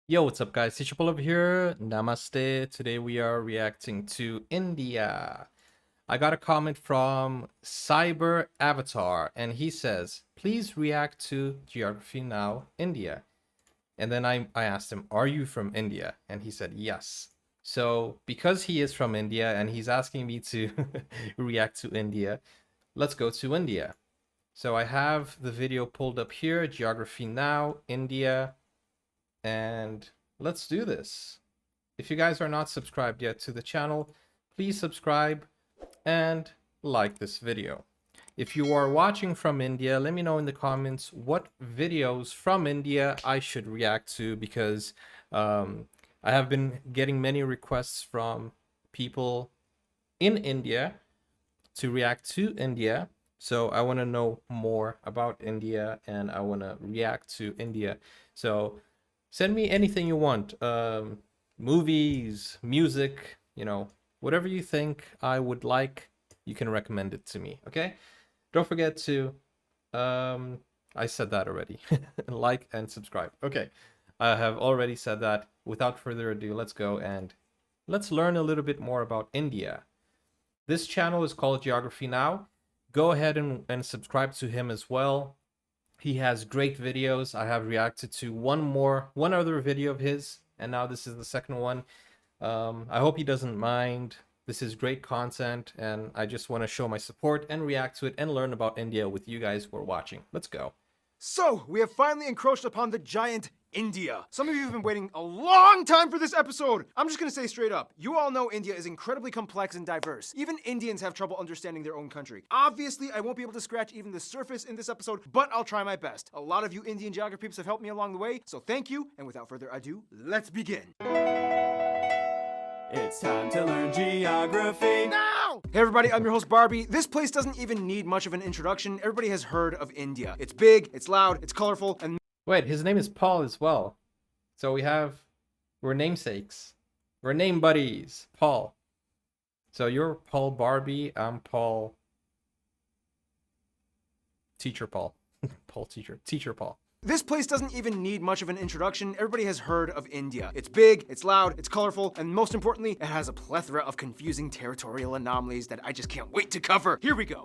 Yo, what's up, guys? Teachable over here. Namaste. Today we are reacting to India. I got a comment from Cyber Avatar, and he says, "Please react to Geography Now, India." And then I asked him, "Are you from India?" And he said, "Yes." So because he is from India and he's asking me to react to India, let's go to India. So I have the video pulled up here, Geography Now, India. And let's do this. If you guys are not subscribed yet to the channel, please subscribe and like this video. If you are watching from India, let me know in the comments what videos from India I should react to, because I have been getting many requests from people in India to react to India. So I want to know more about India and I want to react to India. So send me anything you want, movies, music, whatever you think I would like, you can recommend it to me. Okay, don't forget to I said that already. Like and subscribe. Okay, I have already said that. Without further ado, let's go and let's learn a little bit more about India. This channel is called Geography Now. Go ahead and subscribe to him as well. He has great videos. I have reacted to one other video of his, and now this is the second one. I hope he doesn't mind. This is great content, and I just want to show my support and react to it and learn about India with you guys who are watching. Let's go. So, we have finally encroached upon the giant India. Some of you have been waiting a long time for this episode. I'm just gonna say straight up, you all know India is incredibly complex and diverse. Even Indians have trouble understanding their own country. Obviously, I won't be able to scratch even the surface in this episode, but I'll try my best. A lot of you Indian geography peeps have helped me along the way, so thank you, and without further ado, let's begin. It's time to learn geography now! Hey everybody, I'm your host Barbie. This place doesn't even need much of an introduction. Everybody has heard of India. It's big, it's loud, it's colorful, and Wait, his name is Paul as well. So we're namesakes. We're name buddies. Paul. So you're Paul Barbie, I'm Paul Teacher Paul. Paul Teacher Paul. this place doesn't even need much of an introduction. Everybody has heard of India. It's big, it's loud, it's colorful, and most importantly, it has a plethora of confusing territorial anomalies that I just can't wait to cover. Here we go.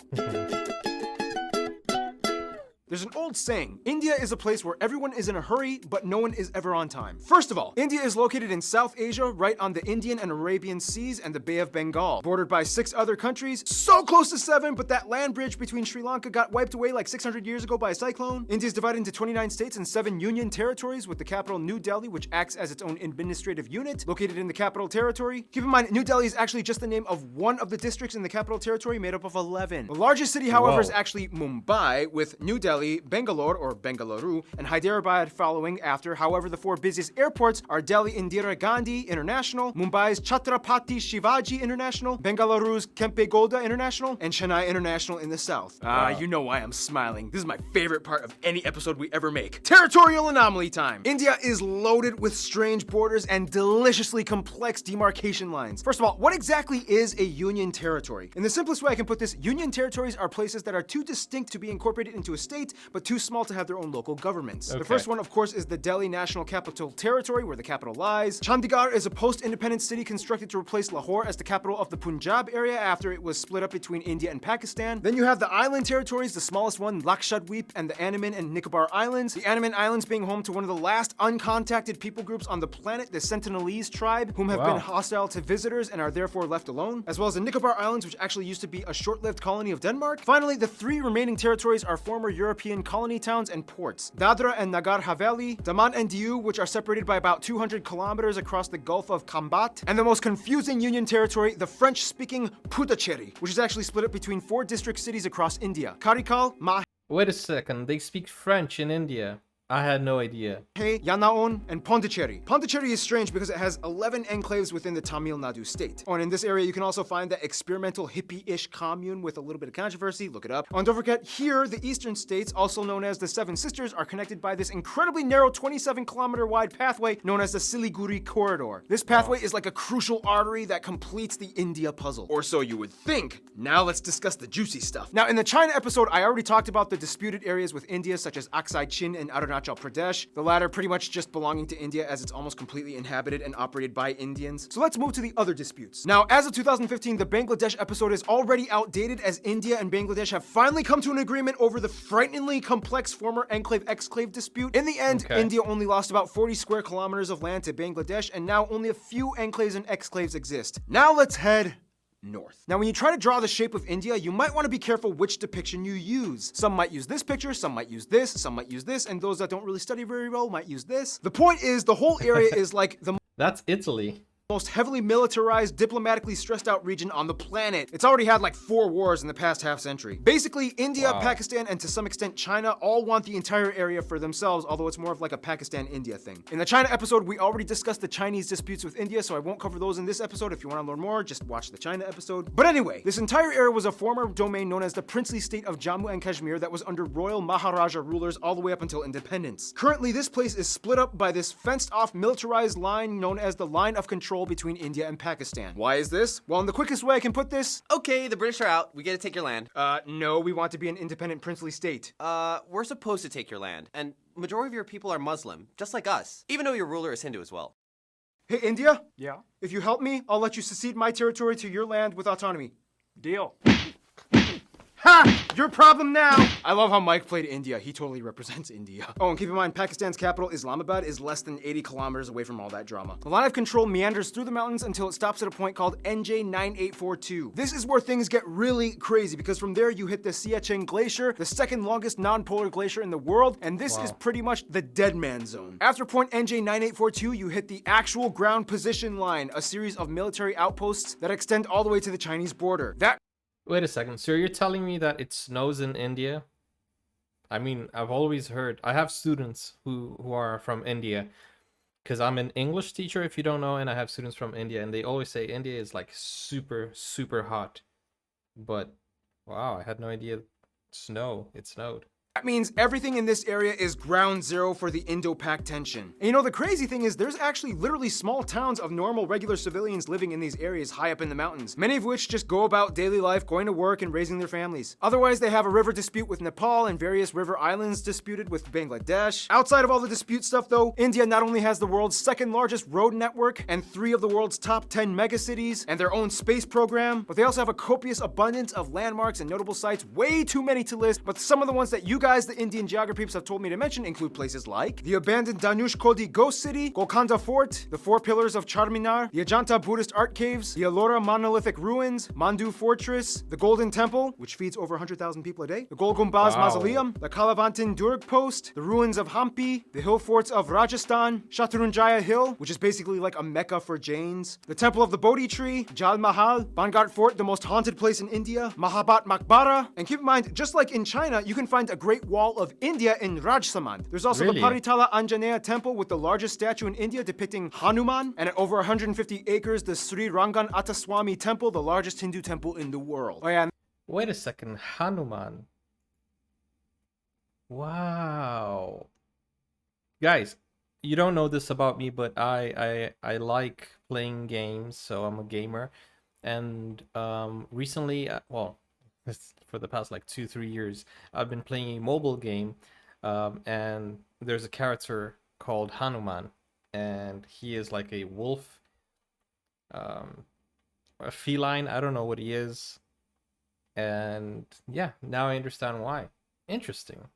There's an old saying, India is a place where everyone is in a hurry, but no one is ever on time. First of all, India is located in South Asia, right on the Indian and Arabian Seas and the Bay of Bengal, bordered by 6 other countries, so close to 7, but that land bridge between Sri Lanka got wiped away like 600 years ago by a cyclone. India is divided into 29 states and 7 union territories, with the capital New Delhi, which acts as its own administrative unit, located in the capital territory. Keep in mind, New Delhi is actually just the name of one of the districts in the capital territory, made up of 11. The largest city, however, is actually Mumbai, with New Delhi, Bangalore or Bengaluru, and Hyderabad following after. However, the 4 busiest airports are Delhi Indira Gandhi International, Mumbai's Chhatrapati Shivaji International, Bengaluru's Kempe Gowda International, and Chennai International in the south. You know why I'm smiling. This is my favorite part of any episode we ever make. Territorial anomaly time. India is loaded with strange borders and deliciously complex demarcation lines. First of all, what exactly is a union territory? In the simplest way I can put this, union territories are places that are too distinct to be incorporated into a state, but too small to have their own local governments. The first one, of course, is the Delhi National Capital Territory, where the capital lies. Chandigarh is a post-independent city constructed to replace Lahore as the capital of the Punjab area after it was split up between India and Pakistan. Then you have the island territories, the smallest one, Lakshadweep, and the Andaman and Nicobar Islands. The Andaman Islands being home to one of the last uncontacted people groups on the planet, the Sentinelese tribe, whom have been hostile to visitors and are therefore left alone, as well as the Nicobar Islands, which actually used to be a short-lived colony of Denmark. Finally, the 3 remaining territories are former European colony towns and ports. Dadra and Nagar Haveli, Daman and Diu, which are separated by about 200 kilometers across the Gulf of Khambat, and the most confusing union territory, the French-speaking Puducherry, which is actually split up between 4 district cities across India. Karikal, Mahe, Wait a second, they speak French in India. I had no idea. Yanaon, and Pondicherry. Pondicherry is strange because it has 11 enclaves within the Tamil Nadu state. Oh, and in this area, you can also find that experimental hippie-ish commune with a little bit of controversy. Look it up. Oh, and don't forget, here, the eastern states, also known as the Seven Sisters, are connected by this incredibly narrow 27-kilometer wide pathway known as the Siliguri Corridor. This pathway is like a crucial artery that completes the India puzzle. Or so you would think. Now let's discuss the juicy stuff. Now, in the China episode, I already talked about the disputed areas with India, such as Aksai Chin and Arunachal Arunachal Pradesh, the latter pretty much just belonging to India as it's almost completely inhabited and operated by Indians. So let's move to the other disputes. Now, as of 2015, the Bangladesh episode is already outdated as India and Bangladesh have finally come to an agreement over the frighteningly complex former enclave-exclave dispute. In the end, India only lost about 40 square kilometers of land to Bangladesh, and now only a few enclaves and exclaves exist. Now let's head north. Now, when you try to draw the shape of India, you might want to be careful which depiction you use. Some might use this picture, some might use this, some might use this, and those that don't really study very well might use this. The point is, the whole area is like the That's Italy. most heavily militarized, diplomatically stressed out region on the planet. It's already had like 4 wars in the past half century. Basically, India, Pakistan, and to some extent China all want the entire area for themselves, although it's more of like a Pakistan-India thing. In the China episode, we already discussed the Chinese disputes with India, so I won't cover those in this episode. If you want to learn more, just watch the China episode. But anyway, this entire area was a former domain known as the princely state of Jammu and Kashmir that was under royal Maharaja rulers all the way up until independence. Currently, this place is split up by this fenced-off militarized line known as the Line of Control between India and Pakistan. Why is this? Well, in the quickest way I can put this, Okay, the British are out. We get to take your land. no, we want to be an independent princely state. We're supposed to take your land. And majority of your people are Muslim, just like us. Even though your ruler is Hindu as well. Hey, India? Yeah, If you help me, I'll let you secede my territory to your land with autonomy. deal. Ha! Your problem now! I love how Mike played India. He totally represents India. Oh, and keep in mind, Pakistan's capital, Islamabad, is less than 80 kilometers away from all that drama. The line of control meanders through the mountains until it stops at a point called NJ9842. This is where things get really crazy, because from there you hit the Siachen Glacier, the second longest non-polar glacier in the world, and this is pretty much the dead man zone. After point NJ9842, you hit the actual ground position line, a series of military outposts that extend all the way to the Chinese border. That Wait a second. So you're telling me that it snows in India? I mean, I've always heard. I have students who are from India, because I'm an English teacher, if you don't know, and I have students from India, and they always say India is like super, super hot. But wow, I had no idea it snowed. That means everything in this area is ground zero for the Indo-Pak tension. And you know, the crazy thing is there's actually literally small towns of normal, regular civilians living in these areas high up in the mountains, many of which just go about daily life, going to work and raising their families. Otherwise, they have a river dispute with Nepal and various river islands disputed with Bangladesh. Outside of all the dispute stuff though, India not only has the world's second largest road network and 3 of the world's top 10 megacities and their own space program, but they also have a copious abundance of landmarks and notable sites, way too many to list, but some of the ones that you guys, the Indian geographers, have told me to mention include places like the abandoned Danush Kodi Ghost City, Golconda Fort, the 4 pillars of Charminar, the Ajanta Buddhist art caves, the Ellora monolithic ruins, Mandu Fortress, the Golden Temple, which feeds over 100,000 people a day, the Gol Gumbaz Mausoleum, the Kalavantin Durg Post, the ruins of Hampi, the hill forts of Rajasthan, Shatrunjaya Hill, which is basically like a mecca for Jains, the Temple of the Bodhi Tree, Jal Mahal, Bangart Fort, the most haunted place in India, Mahabat Maqbara, and keep in mind, just like in China, you can find a Great Wall of India in Rajsamand. There's also Really? the Paritala Anjaneya Temple with the largest statue in India depicting Hanuman, and at over 150 acres, the Sri Rangan Attaswamy Temple, the largest Hindu temple in the world. Oh yeah, and Wait a second. Hanuman. Wow. Guys, you don't know this about me, but I like playing games, so I'm a gamer. And recently, well, for the past like 2-3 years, I've been playing a mobile game, and there's a character called Hanuman, and he is like a wolf, a feline. I don't know what he is, and yeah, now I understand why. Interesting.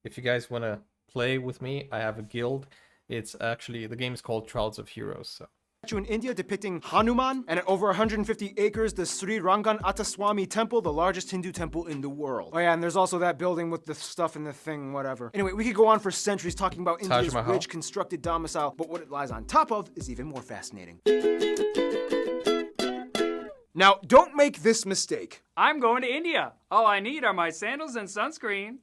If you guys want to play with me, I have a guild. It's actually, the game is called Trials of Heroes. So statue in India depicting Hanuman, and at over 150 acres, the Sri Rangan Attaswamy Temple, the largest Hindu temple in the world. Oh yeah, and there's also that building with the stuff in the thing, whatever. Anyway, we could go on for centuries talking about India's Mahal. rich constructed domicile, but what it lies on top of is even more fascinating. Now, don't make this mistake. I'm going to India. All I need are my sandals and sunscreen.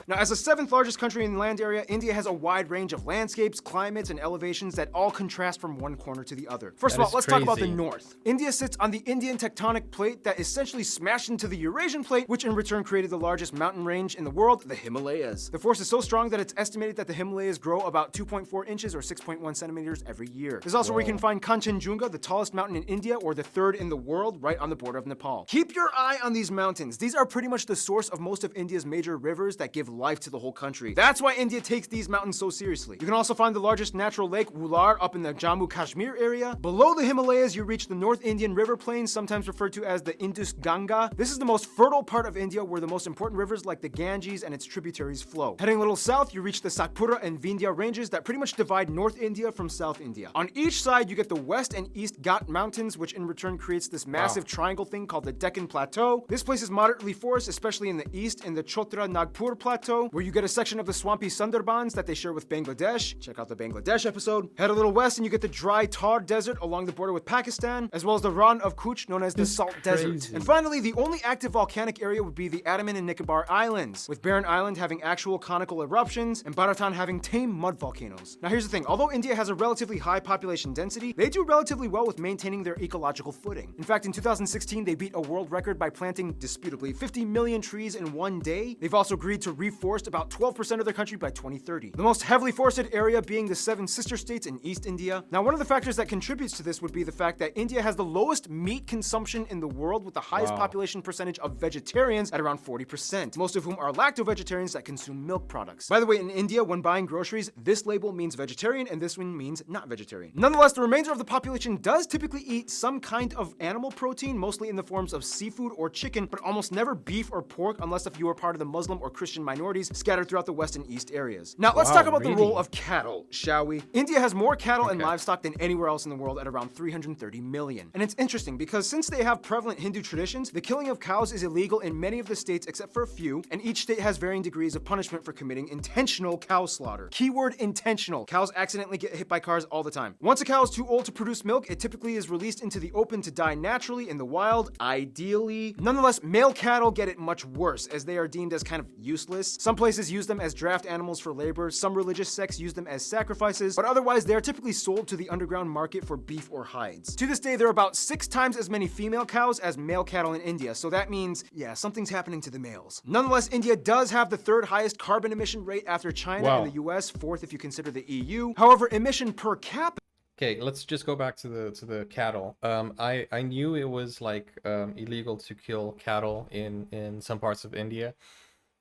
Now, as the 7th largest country in land area, India has a wide range of landscapes, climates, and elevations that all contrast from one corner to the other. First of all, let's talk about the north. India sits on the Indian tectonic plate that essentially smashed into the Eurasian plate, which in return created the largest mountain range in the world, the Himalayas. The force is so strong that it's estimated that the Himalayas grow about 2.4 inches or 6.1 centimeters every year. There's also where you can find Kanchenjunga, the tallest mountain in India, or the 3rd in the world, right on the border of Nepal. Keep your eye on these mountains. These are pretty much the source of most of India's major rivers that give life to the whole country. That's why India takes these mountains so seriously. You can also find the largest natural lake, Wular, up in the Jammu Kashmir area. Below the Himalayas, you reach the North Indian River Plain, sometimes referred to as the Indus Ganga. This is the most fertile part of India where the most important rivers like the Ganges and its tributaries flow. Heading a little south, you reach the Satpura and Vindhya ranges that pretty much divide North India from South India. On each side, you get the West and East Ghat mountains, which in return creates this massive triangle thing called the Deccan Plateau. This place is moderately forest, especially in the east in the Chotra Nagpur Plateau, where you get a section of the swampy Sundarbans that they share with Bangladesh. Check out the Bangladesh episode. Head a little west and you get the dry Thar Desert along the border with Pakistan, as well as the Rann of Kutch, known as the Salt Desert. And finally, the only active volcanic area would be the Andaman and Nicobar Islands, with Barren Island having actual conical eruptions and Bharatan having tame mud volcanoes. Now here's the thing, although India has a relatively high population density, they do relatively well with maintaining their ecological footing. In fact, in 2016, they beat a world record by planting, disputably, 50 million trees in one day. They've also agreed to reforest about 12% of their country by 2030. The most heavily forested area being the 7 sister states in East India. Now, one of the factors that contributes to this would be the fact that India has the lowest meat consumption in the world, with the highest population percentage of vegetarians at around 40%, most of whom are lacto-vegetarians that consume milk products. By the way, in India, when buying groceries, this label means vegetarian and this one means not vegetarian. Nonetheless, the remainder of the population does typically eat some kind of animal protein, mostly in the forms of seafood or chicken, but almost never beef or pork unless if you are part of the Muslim or Christian minorities scattered throughout the west and east areas. Now, let's talk about the role of cattle, shall we? India has more cattle and livestock than anywhere else in the world at around 330 million. And it's interesting because since they have prevalent Hindu traditions, the killing of cows is illegal in many of the states except for a few, and each state has varying degrees of punishment for committing intentional cow slaughter. Keyword intentional. Cows accidentally get hit by cars all the time. Once a cow is too old to produce milk, it typically is released into the open to die naturally in the wild, ideally. Nonetheless, male cattle get it much worse, as they are deemed as kind of useless. Some places use them as draft animals for labor, some religious sects use them as sacrifices, but otherwise they are typically sold to the underground market for beef or hides. To this day, there are about 6 times as many female cows as male cattle in India, so that means, yeah, something's happening to the males. Nonetheless, India does have the 3rd highest carbon emission rate after China and the US, 4th if you consider the EU. However, emission per capita. Okay, let's just go back to the cattle. I knew it was like illegal to kill cattle in some parts of India,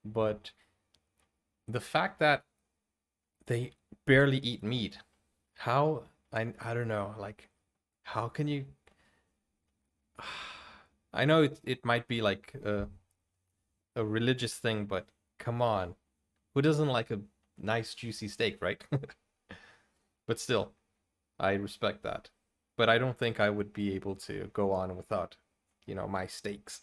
but the fact that they barely eat meat, how I don't know, like how can you? I know it might be like a religious thing, but come on, who doesn't like a nice juicy steak, right? But still, I respect that. But I don't think I would be able to go on without, you know, my steaks.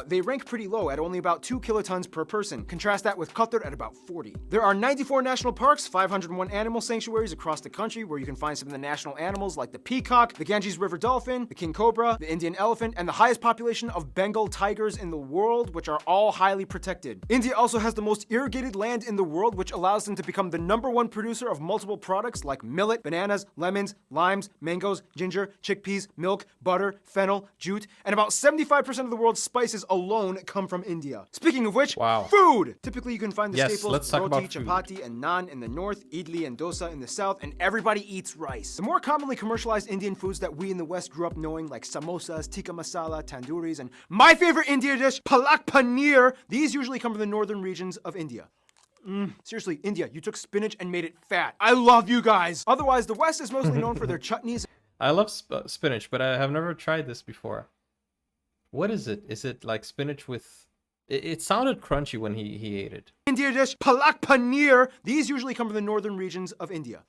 They rank pretty low at only about 2 kilotons per person. Contrast that with Qatar at about 40. There are 94 national parks, 501 animal sanctuaries across the country where you can find some of the national animals like the peacock, the Ganges River dolphin, the king cobra, the Indian elephant, and the highest population of Bengal tigers in the world, which are all highly protected. India also has the most irrigated land in the world, which allows them to become the #1 producer of multiple products like millet, bananas, lemons, limes, mangoes, ginger, chickpeas, milk, butter, fennel, jute, and about 75% of the world's spices alone come from India. Speaking of which, food! Typically you can find the staples roti, chapati, and naan in the north, idli and dosa in the south, and everybody eats rice. The more commonly commercialized Indian foods that we in the West grew up knowing, like samosas, tikka masala, tandooris, and my favorite Indian dish, palak paneer, these usually come from the northern regions of India. Seriously, India, you took spinach and made it fat. I love you guys! Otherwise, the West is mostly known for their chutneys. I love spinach, but I have never tried this before. What is it? Is it like spinach with... It sounded crunchy when he ate it. India dish, palak paneer. These usually come from the northern regions of India.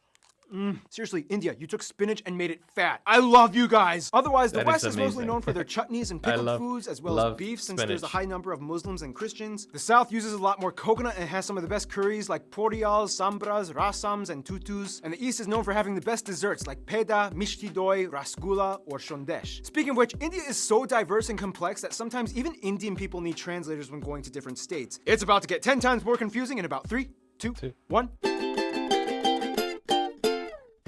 Seriously, India, you took spinach and made it fat. I love you guys. Otherwise, the That West is is mostly amazing. known for their chutneys and I pickled love- foods, as well as love beef, since there's a spinach. high number of Muslims and Christians. The South uses a lot more coconut and has some of the best curries like porials, sambras, rasams, and tutus. And the East is known for having the best desserts like peda, mishti doi, rasgulla, or shondesh. Speaking of which, India is so diverse and complex that sometimes even Indian people need translators when going to different states. It's about to get 10 times more confusing in about 3, 2, 1.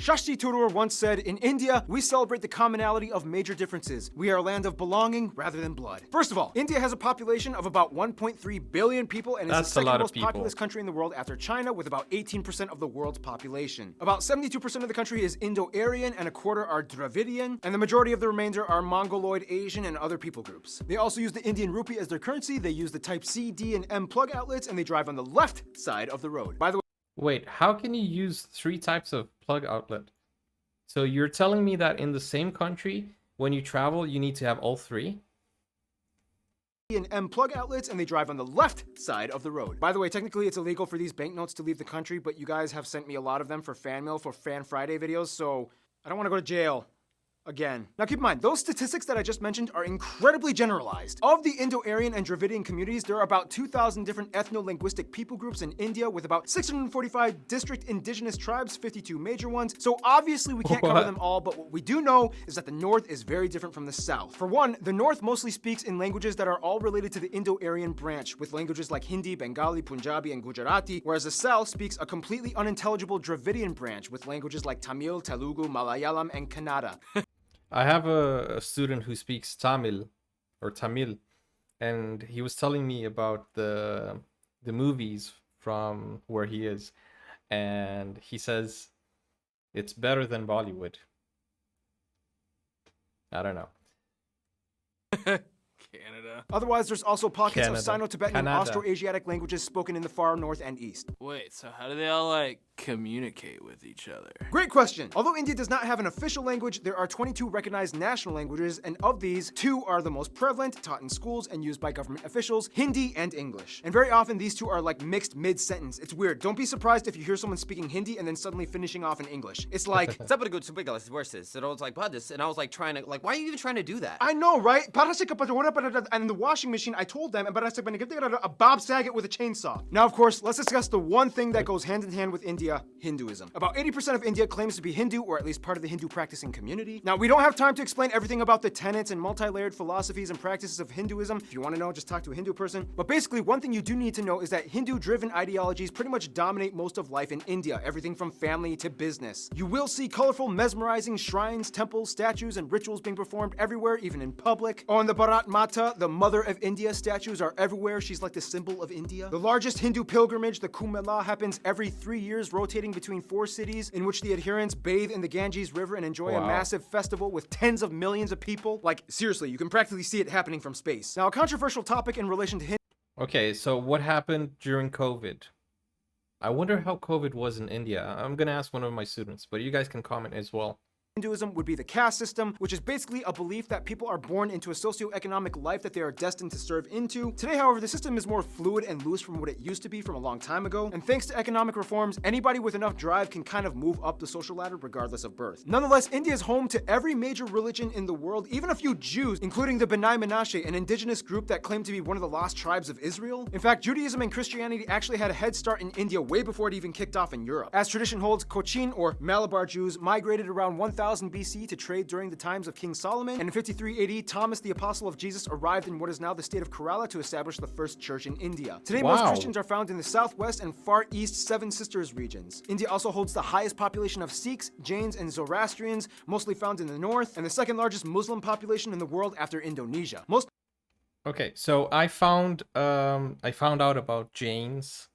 Shashti Tharoor once said, "In India, we celebrate the commonality of major differences. We are a land of belonging rather than blood." First of all, India has a population of about 1.3 billion people and is That's the a second lot of most people. populous country in the world after China, with about 18% of the world's population. About 72% of the country is Indo-Aryan and a quarter are Dravidian, and the majority of the remainder are Mongoloid, Asian, and other people groups. They also use the Indian rupee as their currency. They use the Type C, D, and M plug outlets, and they drive on the left side of the road. By the way, Wait, how can you use 3 types of plug outlet? So you're telling me that in the same country, when you travel, you need to have all 3? and M plug outlets, and they drive on the left side of the road. By the way, technically it's illegal for these banknotes to leave the country, but you guys have sent me a lot of them for fan mail for Fan Friday videos, so I don't want to go to jail. Again. Now keep in mind, those statistics that I just mentioned are incredibly generalized. Of the Indo-Aryan and Dravidian communities, there are about 2,000 different ethno-linguistic people groups in India, with about 645 district indigenous tribes, 52 major ones. So obviously we can't cover What? them all, but what we do know is that the North is very different from the South. For one, the North mostly speaks in languages that are all related to the Indo-Aryan branch, with languages like Hindi, Bengali, Punjabi, and Gujarati, whereas the South speaks a completely unintelligible Dravidian branch, with languages like Tamil, Telugu, Malayalam, and Kannada. I have a student who speaks Tamil, and he was telling me about the movies from where he is, and he says it's better than Bollywood. I don't know. Canada. Otherwise, there's also pockets of Canada. Sino-Tibetan and Canada. Austroasiatic languages spoken in the far north and east. Wait, so how do they all like communicate with each other? Great question. Although India does not have an official language, there are 22 recognized national languages, and of these, 2 are the most prevalent, taught in schools and used by government officials: Hindi and English. And very often these two are like mixed mid-sentence. It's weird. Don't be surprised if you hear someone speaking Hindi and then suddenly finishing off in English. It's like, Versus. And I was like, "Badis," and I was like trying to, like, why are you even trying to do that? I know, right? And in the washing machine, I told them, a Bob Saget with a chainsaw. Now, of course, let's discuss the one thing that goes hand in hand with India: Hinduism. About 80% of India claims to be Hindu, or at least part of the Hindu practicing community. Now, we don't have time to explain everything about the tenets and multi-layered philosophies and practices of Hinduism. If you want to know, just talk to a Hindu person. But basically, one thing you do need to know is that Hindu-driven ideologies pretty much dominate most of life in India, everything from family to business. You will see colorful, mesmerizing shrines, temples, statues, and rituals being performed everywhere, even in public. On the Bharat Mata, the Mother of India, statues are everywhere. She's like the symbol of India. The largest Hindu pilgrimage, the Kumbh Mela, happens every 3 years, rotating between 4 cities, in which the adherents bathe in the Ganges River and enjoy a Wow. massive festival with tens of millions of people. Like, seriously, you can practically see it happening from space. Now, a controversial topic in relation to Okay, so what happened during COVID? I wonder how COVID was in India. I'm gonna ask one of my students, but you guys can comment as well. Hinduism would be the caste system, which is basically a belief that people are born into a socioeconomic life that they are destined to serve into. Today, however, the system is more fluid and loose from what it used to be from a long time ago, and thanks to economic reforms, anybody with enough drive can kind of move up the social ladder regardless of birth. Nonetheless, India is home to every major religion in the world, even a few Jews, including the B'nai Menashe, an indigenous group that claim to be one of the lost tribes of Israel. In fact, Judaism and Christianity actually had a head start in India way before it even kicked off in Europe. As tradition holds, Cochin, or Malabar Jews, migrated around 1000 BC to trade during the times of King Solomon, and in 53 AD, Thomas, the apostle of Jesus, arrived in what is now the state of Kerala to establish the first church in India. Today, most Wow. Christians are found in the southwest and far east Seven Sisters regions. India also holds the highest population of Sikhs, Jains, and Zoroastrians, mostly found in the north, and the second largest Muslim population in the world after Indonesia. Most Okay, so I found out about Jains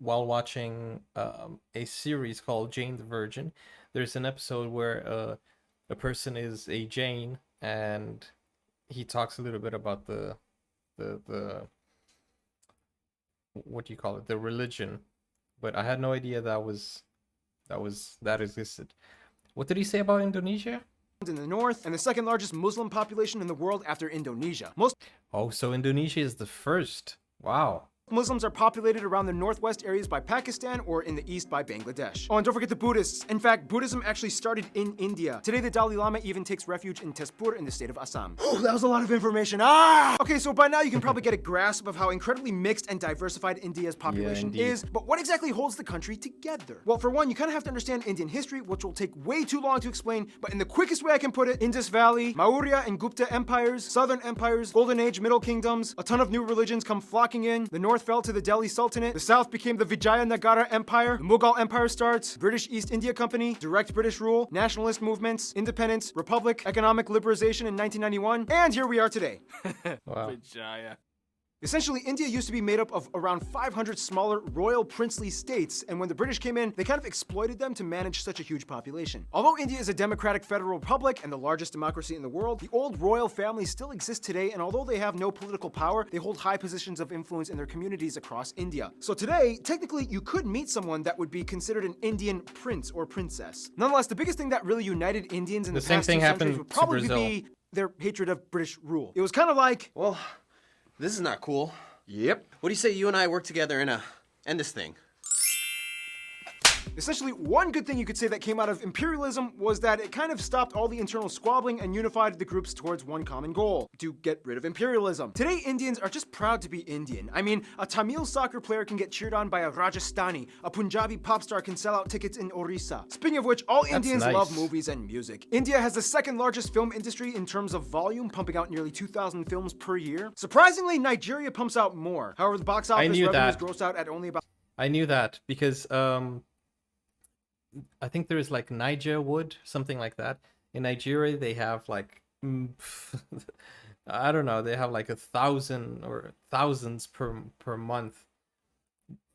while watching a series called Jane the Virgin. There's an episode where a person is a Jain, and he talks a little bit about the what do you call it, the religion, but I had no idea that existed. What did he say about Indonesia? in the north, and the second largest Muslim population in the world after Indonesia. Most Oh, so Indonesia is the first. Wow. Muslims are populated around the northwest areas by Pakistan or in the east by Bangladesh. Oh, and don't forget the Buddhists. In fact, Buddhism actually started in India. Today, the Dalai Lama even takes refuge in Tezpur in the state of Assam. Oh, that was a lot of information. Okay, so by now you can probably get a grasp of how incredibly mixed and diversified India's population indeed. is, but what exactly holds the country together? Well, for one, you kind of have to understand Indian history, which will take way too long to explain, but in the quickest way I can put it, Indus Valley, Maurya and Gupta empires, southern empires, Golden Age, Middle Kingdoms, a ton of new religions come flocking in, the north fell to the Delhi Sultanate, the south became the Vijayanagara Empire, the Mughal Empire starts, British East India Company, direct British rule, nationalist movements, independence, republic, economic liberalization in 1991, and here we are today. Wow. Vijaya. Essentially, India used to be made up of around 500 smaller royal princely states, and when the British came in, they kind of exploited them to manage such a huge population. Although India is a democratic federal republic and the largest democracy in the world, the old royal families still exist today, and although they have no political power, they hold high positions of influence in their communities across India. So today, technically, you could meet someone that would be considered an Indian prince or princess. Nonetheless, the biggest thing that really united Indians in the The same past thing 2 centuries happened would to probably Brazil. be their hatred of British rule. It was kind of like, Well, this is not cool. yep. What do you say you and I work together and end this thing? Essentially, one good thing you could say that came out of imperialism was that it kind of stopped all the internal squabbling and unified the groups towards one common goal, to get rid of imperialism. Today, Indians are just proud to be Indian. I mean, a Tamil soccer player can get cheered on by a Rajasthani, a Punjabi pop star can sell out tickets in Orissa. Speaking of which, all Indians nice. love movies and music. India has the second largest film industry in terms of volume, pumping out nearly 2,000 films per year. Surprisingly, Nigeria pumps out more. However, the box office knew revenues that. gross out at only about I knew that because I think there is like Niger Wood, something like that. In Nigeria, they have like I don't know, they have like 1,000 or thousands per month.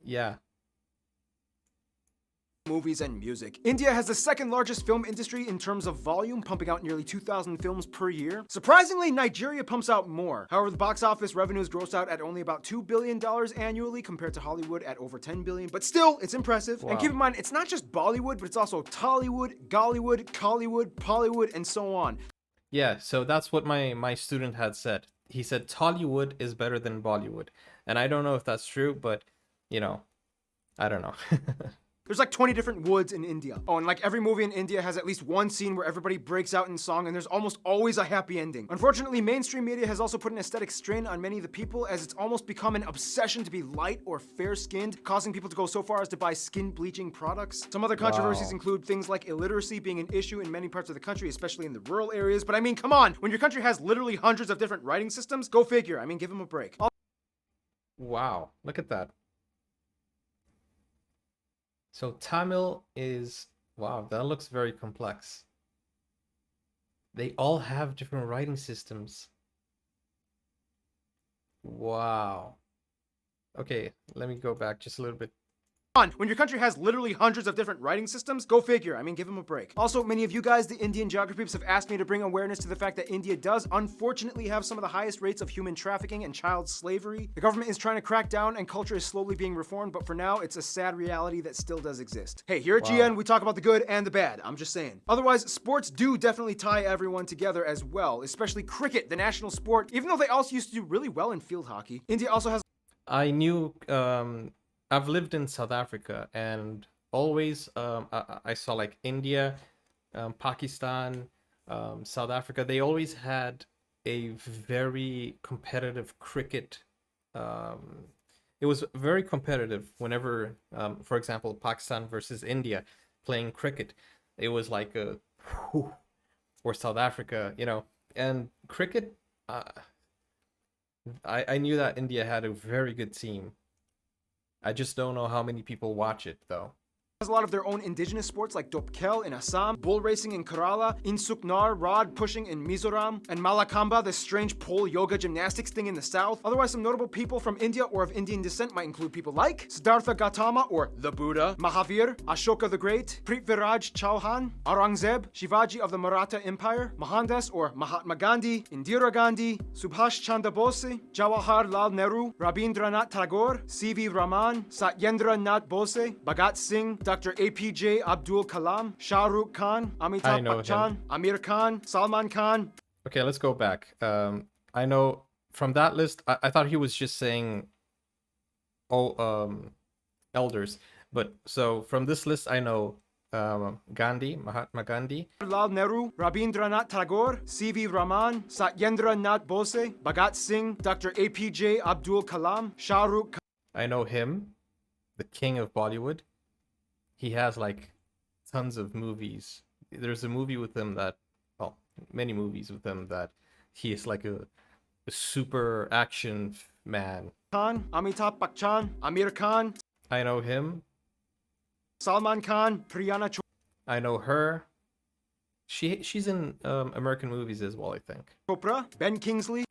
Yeah. movies and music. India has the second largest film industry in terms of volume, pumping out nearly 2,000 films per year. Surprisingly, Nigeria pumps out more. However, the box office revenues gross out at only about $2 billion annually compared to Hollywood at over $10 billion. But still, it's impressive. Wow. And keep in mind, it's not just Bollywood, but it's also Tollywood, Gollywood, Collywood, Pollywood, and so on. Yeah, so that's what my student had said. He said Tollywood is better than Bollywood. And I don't know if that's true, but you know, I don't know. There's like 20 different woods in India. Oh, and like every movie in India has at least one scene where everybody breaks out in song, and there's almost always a happy ending. Unfortunately, mainstream media has also put an aesthetic strain on many of the people, as it's almost become an obsession to be light or fair-skinned, causing people to go so far as to buy skin bleaching products. Some other controversies Wow. include things like illiteracy being an issue in many parts of the country, especially in the rural areas. But I mean, come on, when your country has literally hundreds of different writing systems, go figure. I mean, give them a break. Wow, look at that. So Tamil is, wow, that looks very complex. They all have different writing systems. Wow. Okay, let me go back just a little bit. On, when your country has literally hundreds of different writing systems, go figure. I mean, give them a break. Also, many of you guys, the Indian geography peeps, have asked me to bring awareness to the fact that India does unfortunately have some of the highest rates of human trafficking and child slavery. The government is trying to crack down and culture is slowly being reformed, but for now, it's a sad reality that still does exist. Hey, here at Wow. GN, we talk about the good and the bad. I'm just saying. Otherwise, sports do definitely tie everyone together as well, especially cricket, the national sport, even though they also used to do really well in field hockey. India also has I knew, I've lived in South Africa, and always I saw like India, Pakistan, South Africa. They always had a very competitive cricket. It was very competitive whenever, for example, Pakistan versus India playing cricket. It was like a, or South Africa, you know, and cricket. I knew that India had a very good team. I just don't know how many people watch it though. has a lot of their own indigenous sports like Dopkel in Assam, bull racing in Kerala, Insuknar, rod pushing in Mizoram, and Malakamba, the strange pole yoga gymnastics thing in the south. Otherwise, some notable people from India or of Indian descent might include people like Siddhartha Gautama or the Buddha, Mahavir, Ashoka the Great, Prithviraj Chauhan, Aurangzeb, Shivaji of the Maratha Empire, Mohandas or Mahatma Gandhi, Indira Gandhi, Subhash Chandra Bose, Jawahar Lal Nehru, Rabindranath Tagore, C.V. Raman, Satyendra Nath Bose, Bhagat Singh, Dr. APJ Abdul Kalam, Shah Rukh Khan, I Amitabh know Bachchan, him. Amir Khan, Salman Khan. Okay, let's go back. I know from that list, I thought he was just saying elders. But so from this list, I know Gandhi, Mahatma Gandhi. Lal Nehru, Rabindranath Tagore, C.V. Raman, Satyendra Nath Bose, Bhagat Singh, Dr. APJ Abdul Kalam, Shah Rukh Khan. I know him, the king of Bollywood. He has like tons of movies. There's a movie with him that, well, many movies with him that he is like a super action man. Amitabh Bachchan, Amir Khan, I know him. Salman Khan, Priyana I know her. She's in American movies as well, I think. Chopra, Ben Kingsley,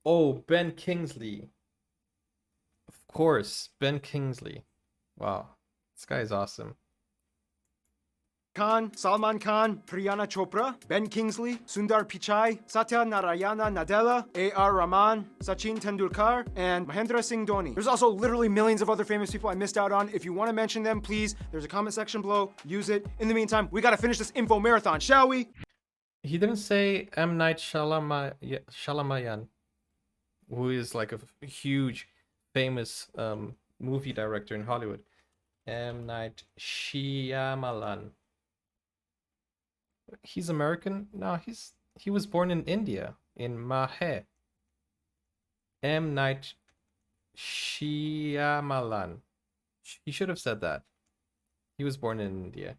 Oh, Ben Kingsley. Of course, Ben Kingsley. Wow, this guy is awesome. Khan, Salman Khan, Priyana Chopra, Ben Kingsley, Sundar Pichai, Satya Narayana Nadella, A.R. Rahman, Sachin Tendulkar, and Mahendra Singh Dhoni. There's also literally millions of other famous people I missed out on. If you want to mention them, please, there's a comment section below. Use it. In the meantime, we got to finish this info marathon, shall we? He didn't say M. Night Shyamalan, who is like a huge, famous movie director in Hollywood. M. Night Shyamalan. He's American? No, he was born in India, in Mahe. M. Night Shyamalan. He should have said that. He was born in India.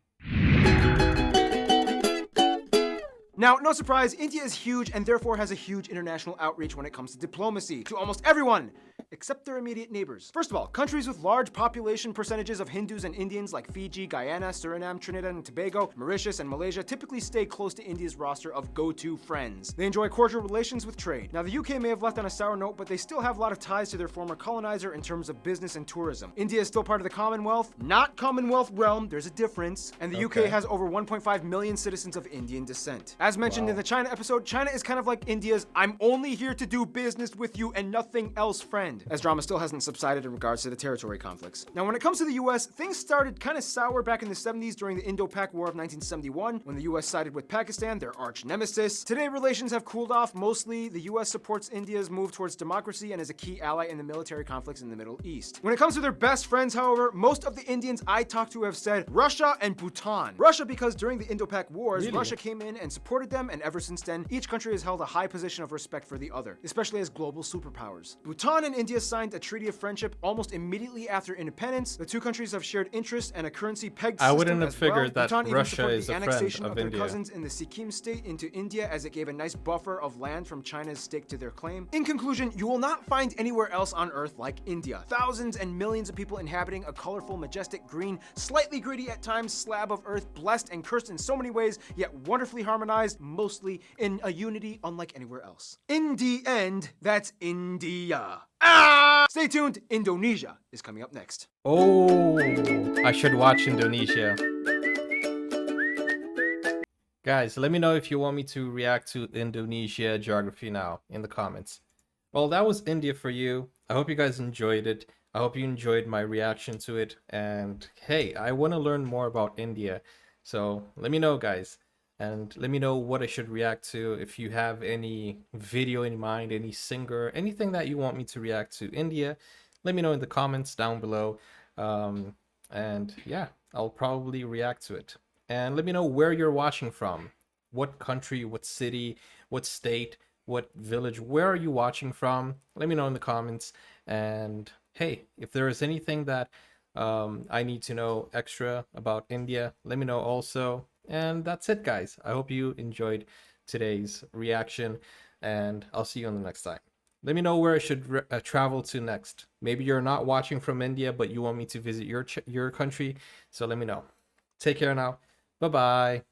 Now, no surprise, India is huge and therefore has a huge international outreach when it comes to diplomacy to almost everyone, except their immediate neighbors. First of all, countries with large population percentages of Hindus and Indians like Fiji, Guyana, Suriname, Trinidad and Tobago, Mauritius, and Malaysia typically stay close to India's roster of go-to friends. They enjoy cordial relations with trade. Now, the UK may have left on a sour note, but they still have a lot of ties to their former colonizer in terms of business and tourism. India is still part of the Commonwealth, not Commonwealth realm, there's a difference, and the UK has over 1.5 million citizens of Indian descent. As mentioned in the China episode, China is kind of like India's "I'm only here to do business with you and nothing else" friend, as drama still hasn't subsided in regards to the territory conflicts. Now, when it comes to the US, things started kind of sour back in the 70s during the Indo-Pak War of 1971, when the US sided with Pakistan, their arch nemesis. Today, relations have cooled off. Mostly, the US supports India's move towards democracy and is a key ally in the military conflicts in the Middle East. When it comes to their best friends, however, most of the Indians I talked to have said Russia and Bhutan. Russia because during the Indo-Pak Wars, Really? Russia came in and supported them, and ever since then, each country has held a high position of respect for the other, especially as global superpowers. Bhutan and India signed a treaty of friendship almost immediately after independence. The two countries have shared interests and a currency pegged I system wouldn't have as well. figured that Bhutan even Russia supported is the a friend annexation of their India. cousins in the Sikkim state into India, as it gave a nice buffer of land from China's stake to their claim. In conclusion, you will not find anywhere else on Earth like India. Thousands and millions of people inhabiting a colorful, majestic, green, slightly gritty at times slab of Earth, blessed and cursed in so many ways, yet wonderfully harmonized, mostly in a unity unlike anywhere else. In the end, that's India. Stay tuned, Indonesia is coming up next. Oh, I should watch Indonesia. Guys, let me know if you want me to react to Indonesia geography now in the comments. Well, that was India for you. I hope you guys enjoyed it. I hope you enjoyed my reaction to it. And hey, I want to learn more about India. So let me know, guys. And let me know what I should react to. If you have any video in mind, any singer, anything that you want me to react to India, let me know in the comments down below. And yeah, I'll probably react to it. And let me know where you're watching from. What country, what city, what state, what village, where are you watching from? Let me know in the comments. And hey, if there is anything that I need to know extra about India, let me know also. And that's it, guys. I hope you enjoyed today's reaction, and I'll see you on the next time. Let me know where I should travel to next. Maybe you're not watching from India, but you want me to visit your country, so let me know. Take care now. Bye-bye.